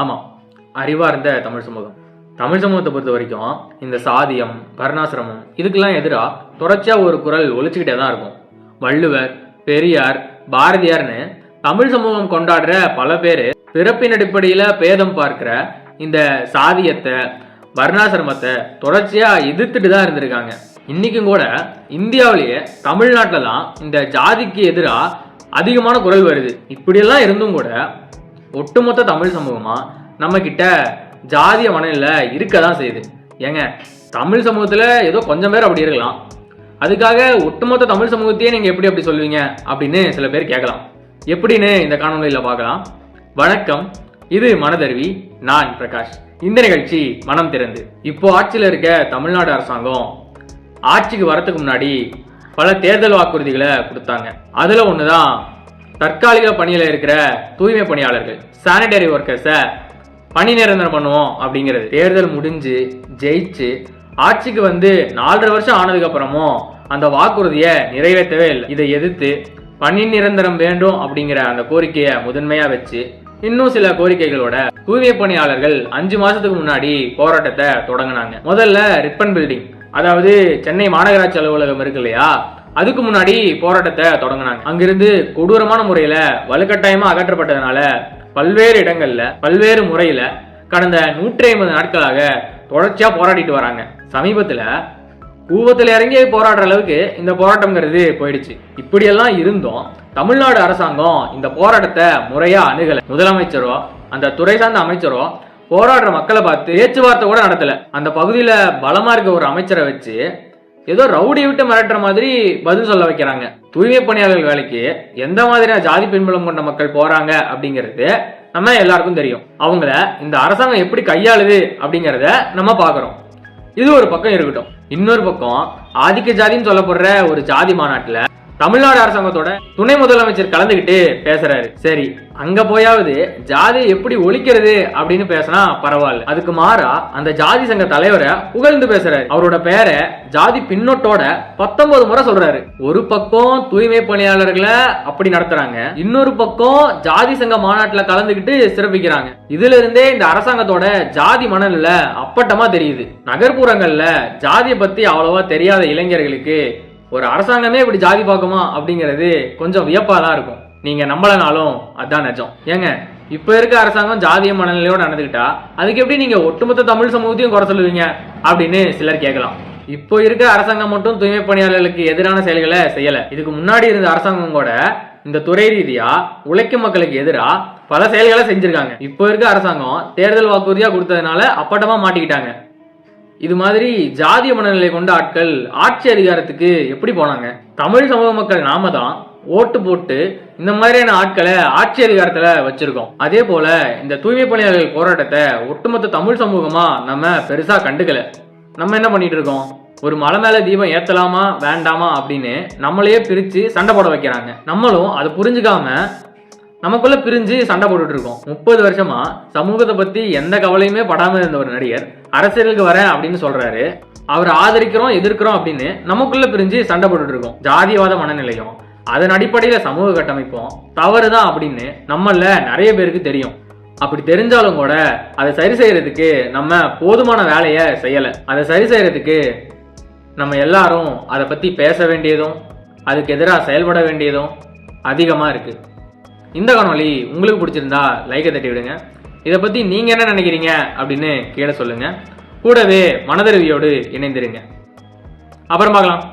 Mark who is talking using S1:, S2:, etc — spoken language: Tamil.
S1: ஆமாம், அறிவார்ந்த தமிழ் சமூகம். தமிழ் சமூகத்தை பொறுத்த வரைக்கும் இந்த சாதியம், வர்ணாசிரமம் இதுக்கெல்லாம் எதிராக தொடர்ச்சியாக ஒரு குரல் ஒழிச்சுக்கிட்டே தான் இருக்கும். வள்ளுவர், பெரியார், பாரதியார்னு தமிழ் சமூகம் கொண்டாடுற பல பேர் பிறப்பின் அடிப்படையில் பேதம் பார்க்கிற இந்த சாதியத்தை, வர்ணாசிரமத்தை தொடர்ச்சியா எதிர்த்துட்டு தான் இருந்திருக்காங்க. இன்னைக்கும் கூட இந்தியாவிலேயே தமிழ்நாட்டில் தான் இந்த ஜாதிக்கு எதிராக அதிகமான குரல் வருது. இப்படியெல்லாம் இருந்தும் கூட ஒட்டுமொத்த தமிழ் சமூகமா நம்ம கிட்ட ஜாதிய மனநிலை இருக்க தான் செய்யுது. ஏங்க, தமிழ் சமூகத்தில் ஏதோ கொஞ்சம் பேர் அப்படி இருக்கலாம், அதுக்காக ஒட்டுமொத்த தமிழ் சமூகத்தையே நீங்க எப்படி அப்படி சொல்லுவீங்க அப்படின்னு சில பேர் கேட்கலாம். எப்படின்னு இந்த காணொலியில் பார்க்கலாம். வணக்கம், இது மனதருவி. நான் பிரகாஷ். இந்த நிகழ்ச்சி மனம் திறந்து. இப்போ ஆட்சியில் இருக்க தமிழ்நாடு அரசாங்கம் ஆட்சிக்கு வரத்துக்கு முன்னாடி பல தேர்தல் வாக்குறுதிகளை கொடுத்தாங்க. அதுல ஒண்ணுதான் தற்காலிக பணியில இருக்கிற தூய்மை பணியாளர்கள், சானிடரி ஒர்க்கர்ஸை பணி நிரந்தரம் பண்ணுவோம் அப்படிங்கிறது. தேர்தல் முடிஞ்சு ஜெயிச்சு ஆட்சிக்கு வந்து 4.5 வருஷம் ஆனதுக்கு அப்புறமும் அந்த வாக்குறுதியை நிறைவேற்றவே இல்லை. இதை எதிர்த்து பணி நிரந்தரம் வேண்டும் அப்படிங்கிற அந்த கோரிக்கையை முதன்மையா வச்சு இன்னும் சில கோரிக்கைகளோட தூய்மை பணியாளர்கள் 5 மாசத்துக்கு முன்னாடி போராட்டத்தை தொடங்கினாங்க. முதல்ல ரிப்பன் பில்டிங், அதாவது சென்னை மாநகராட்சி அலுவலகம் இருக்கு இல்லையா, அதுக்கு முன்னாடி போராட்டத்தை தொடங்கினாங்க. அங்கிருந்து கொடூரமான முறையில வலுக்கட்டாயமா அகற்றப்பட்டதுனால பல்வேறு இடங்கள்ல பல்வேறு முறையில கடந்த 150 நாட்களாக தொடர்ச்சியா போராடிட்டு வராங்க. சமீபத்துல கூவத்தில் இறங்கி போராடுற அளவுக்கு இந்த போராட்டம்ங்கிறது போயிடுச்சு. இப்படியெல்லாம் இருந்தும் தமிழ்நாடு அரசாங்கம் இந்த போராட்டத்தை முறையா அணுகல. முதலமைச்சரோ அந்த துறை சார்ந்த அமைச்சரோ போராடுற மக்களை பார்த்து பேச்சுவார்த்தை கூட நடத்தல. அந்த பகுதியில பலமா இருக்க ஒரு அமைச்சரை வச்சு ஏதோ ரவுடி விட்டு மிரட்டுற மாதிரி பதில் சொல்ல வைக்கிறாங்க. தூய்மை பணியாளர்கள் வேலைக்கு எந்த மாதிரியான ஜாதி பின்புலம் கொண்ட மக்கள் போறாங்க அப்படிங்கிறது நம்ம எல்லாருக்கும் தெரியும். அவங்கள இந்த அரசாங்கம் எப்படி கையாளுது அப்படிங்கிறத நம்ம பாக்குறோம். இது ஒரு பக்கம் இருக்கட்டும். இன்னொரு பக்கம் ஆதிக்க ஜாதின்னு சொல்லப்படுற ஒரு ஜாதி மாநாட்டுல தமிழ்நாடு அரசாங்கத்தோட துணை முதலமைச்சர் கலந்துகிட்டு பேசுறாரு. சரி, அங்க போயாவது ஜாதியை எப்படி ஒழிக்கிறது அப்படின்னு பேசினா பரவாயில்ல. அதுக்கு மாறா அந்த ஜாதி சங்க தலைவரை புகழ்ந்து பேசுறாரு. அவரோட பேரை ஜாதி பின்னோட்டோட 19 முறை சொல்றாரு. ஒரு பக்கம் தூய்மை பணியாளர்களை அப்படி நடத்துறாங்க, இன்னொரு பக்கம் ஜாதி சங்க மாநாட்டுல கலந்துகிட்டு சிறப்பிக்கிறாங்க. இதுல இருந்தே இந்த அரசாங்கத்தோட ஜாதி மனநிலை அப்பட்டமா தெரியுது. நகர்ப்புறங்கள்ல ஜாதியை பத்தி அவ்வளவா தெரியாத இளைஞர்களுக்கு ஒரு அரசாங்கமே இப்படி ஜாதி பார்க்குமா அப்படிங்கிறது கொஞ்சம் வியப்பாதான் இருக்கும். நீங்க நம்பலனாலும் அதான் நிஜம். ஏங்க, இப்ப இருக்க அரசாங்கம் ஜாதிய மனநிலையோட நடந்துக்கிட்டா அதுக்கு எப்படி நீங்க ஒட்டுமொத்த தமிழ் சமூகத்தையும் குறை சொல்லுவீங்க அப்படின்னு சிலர் கேட்கலாம். இப்போ இருக்க அரசாங்கம் மட்டும் தூய்மை பணியாளர்களுக்கு எதிரான செயல்களை செய்யல. இதுக்கு முன்னாடி இருந்த அரசாங்கம் கூட இந்த துறை ரீதியா உழைக்கும் மக்களுக்கு எதிராக பல செயல்களை செஞ்சிருக்காங்க. இப்போ இருக்க அரசாங்கம் தேர்தல் வாக்குறுதியா கொடுத்ததுனால அப்பட்டமா மாட்டிக்கிட்டாங்க. இது மாதிரி ஜாதிய மனநிலை கொண்ட ஆட்கள் ஆட்சி அதிகாரத்துக்கு எப்படி போனாங்க? தமிழ் சமூக மக்கள் நாம தான் ஓட்டு போட்டு இந்த மாதிரியான ஆட்களை ஆட்சி அதிகாரத்துல வச்சிருக்கோம். அதே போல இந்த தூய்மை பணியாளர்கள் போராட்டத்தை ஒட்டுமொத்த தமிழ் சமூகமா நம்ம பெருசா கண்டுக்கல. நம்ம என்ன பண்ணிட்டு இருக்கோம்? ஒரு மலை மேல தீபம் ஏத்தலாமா வேண்டாமா அப்படின்னு நம்மளையே பிரிச்சு சண்டை போட வைக்கிறாங்க. நம்மளும் அதை புரிஞ்சுக்காம நமக்குள்ள பிரிஞ்சு சண்டை போட்டுட்டு இருக்கோம். 30 வருஷமா சமூகத்தை பத்தி எந்த கவலையுமே படாம இருந்த ஒரு நடிகர் அரசியலுக்கு வரேன் அப்படின்னு சொல்றாரு. அவரை ஆதரிக்கிறோம் எதிர்க்கிறோம் அப்படின்னு நமக்குள்ள பிரிஞ்சு சண்டை போட்டுட்டு இருக்கோம். ஜாதிவாத மனநிலையும் அதன் அடிப்படையில சமூக கட்டமைப்பும் தவறுதான் அப்படின்னு நம்மள நிறைய பேருக்கு தெரியும். அப்படி தெரிஞ்சாலும் கூட அதை சரி செய்யறதுக்கு நம்ம போதுமான வேலையை செய்யல. அதை சரி செய்யறதுக்கு நம்ம எல்லாரும் அதை பத்தி பேச வேண்டியதும் அதுக்கு எதிராக செயல்பட வேண்டியதும் அதிகமா இருக்கு. இந்த காணொலி உங்களுக்கு பிடிச்சிருந்தா லைக்கை தட்டி விடுங்க. இதை பத்தி நீங்க என்ன நினைக்கிறீங்க அப்படின்னு கீழே சொல்லுங்க. கூடவே மனதருவியோடு இணைந்திருங்க. அப்புறம் பார்க்கலாம்.